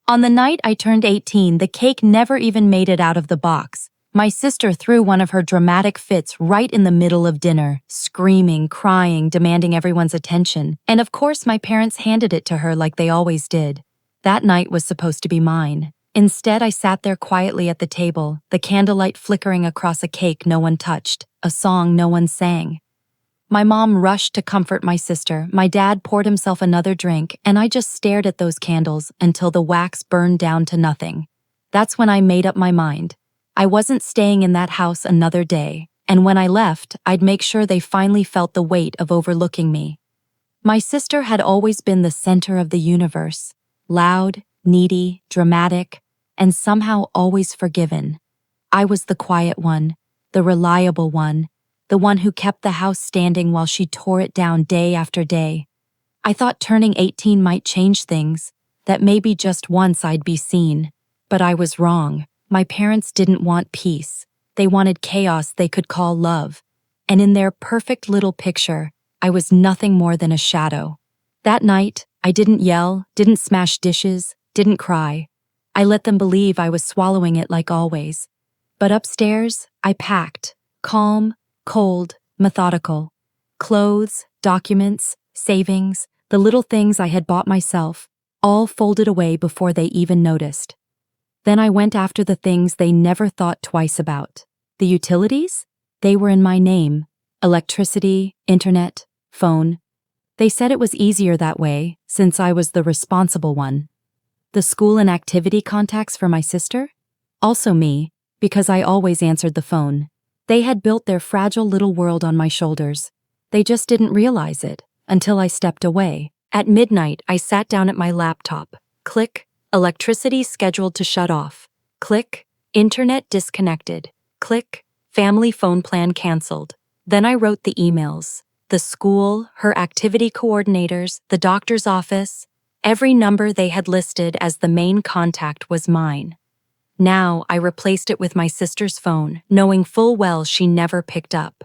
On the night I turned 18, the cake never even made it out of the box. My sister threw one of her dramatic fits right in the middle of dinner, screaming, crying, demanding everyone's attention. And of course, my parents handed it to her like they always did. That night was supposed to be mine. Instead, I sat there quietly at the table, the candlelight flickering across a cake no one touched, a song no one sang. My mom rushed to comfort my sister, my dad poured himself another drink, and I just stared at those candles until the wax burned down to nothing. That's when I made up my mind. I wasn't staying in that house another day, and when I left, I'd make sure they finally felt the weight of overlooking me. My sister had always been the center of the universe, loud, needy, dramatic, and somehow always forgiven. I was the quiet one, the reliable one, the one who kept the house standing while she tore it down day after day. I thought turning 18 might change things, that maybe just once I'd be seen. But I was wrong. My parents didn't want peace. They wanted chaos they could call love. And in their perfect little picture, I was nothing more than a shadow. That night, I didn't yell, didn't smash dishes, didn't cry. I let them believe I was swallowing it like always. But upstairs, I packed, calm, cold, methodical. Clothes, documents, savings, the little things I had bought myself, all folded away before they even noticed. Then I went after the things they never thought twice about. The utilities? They were in my name. Electricity, internet, phone. They said it was easier that way, since I was the responsible one. The school and activity contacts for my sister? Also me, because I always answered the phone. They had built their fragile little world on my shoulders. They just didn't realize it, until I stepped away. At midnight, I sat down at my laptop. Click, electricity scheduled to shut off. Click, internet disconnected. Click, family phone plan canceled. Then I wrote the emails. The school, her activity coordinators, the doctor's office. Every number they had listed as the main contact was mine. Now I replaced it with my sister's phone, knowing full well she never picked up.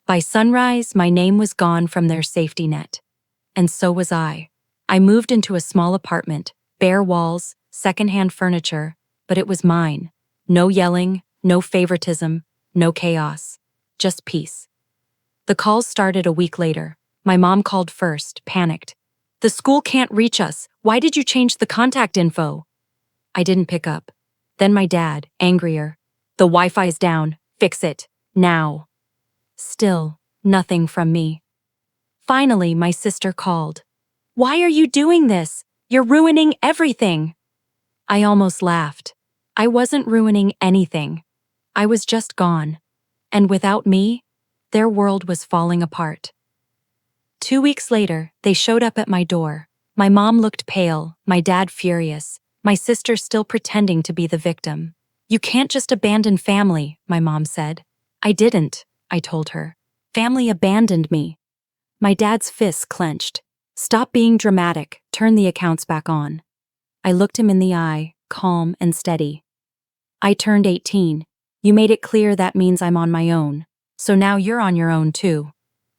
By sunrise, my name was gone from their safety net. And so was I. I moved into a small apartment, bare walls, secondhand furniture, but it was mine. No yelling, no favoritism, no chaos. Just peace. The calls started a week later. My mom called first, panicked. "The school can't reach us. Why did you change the contact info?" I didn't pick up. Then my dad, angrier. "The Wi-Fi's down. Fix it. Now." Still, nothing from me. Finally, my sister called. "Why are you doing this? You're ruining everything." I almost laughed. I wasn't ruining anything. I was just gone. And without me, their world was falling apart. 2 weeks later, they showed up at my door. My mom looked pale, my dad furious, my sister still pretending to be the victim. "You can't just abandon family," my mom said. "I didn't," I told her. "Family abandoned me." My dad's fists clenched. "Stop being dramatic, turn the accounts back on." I looked him in the eye, calm and steady. "I turned 18. You made it clear that means I'm on my own. So now you're on your own too."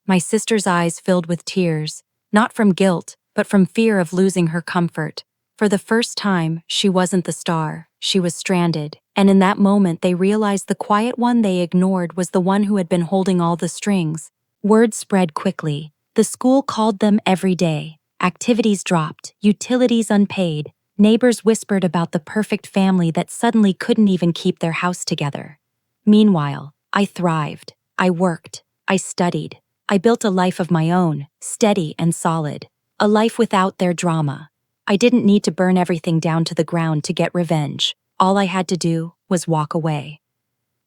My sister's eyes filled with tears, not from guilt, but from fear of losing her comfort. For the first time, she wasn't the star, she was stranded, and in that moment they realized the quiet one they ignored was the one who had been holding all the strings. Word spread quickly. The school called them every day. Activities dropped, utilities unpaid. Neighbors whispered about the perfect family that suddenly couldn't even keep their house together. Meanwhile, I thrived. I worked. I studied. I built a life of my own, steady and solid. A life without their drama. I didn't need to burn everything down to the ground to get revenge. All I had to do was walk away.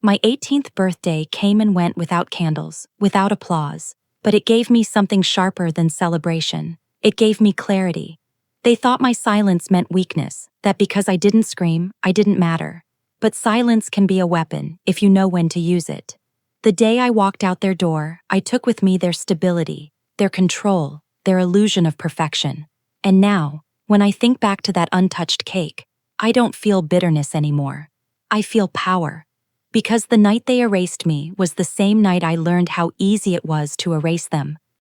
My 18th birthday came and went without candles, without applause, but it gave me something sharper than celebration. It gave me clarity. They thought my silence meant weakness, that because I didn't scream, I didn't matter. But silence can be a weapon if you know when to use it. The day I walked out their door, I took with me their stability, their control, their illusion of perfection. And now, when I think back to that untouched cake, I don't feel bitterness anymore. I feel power. Because the night they erased me was the same night I learned how easy it was to erase them.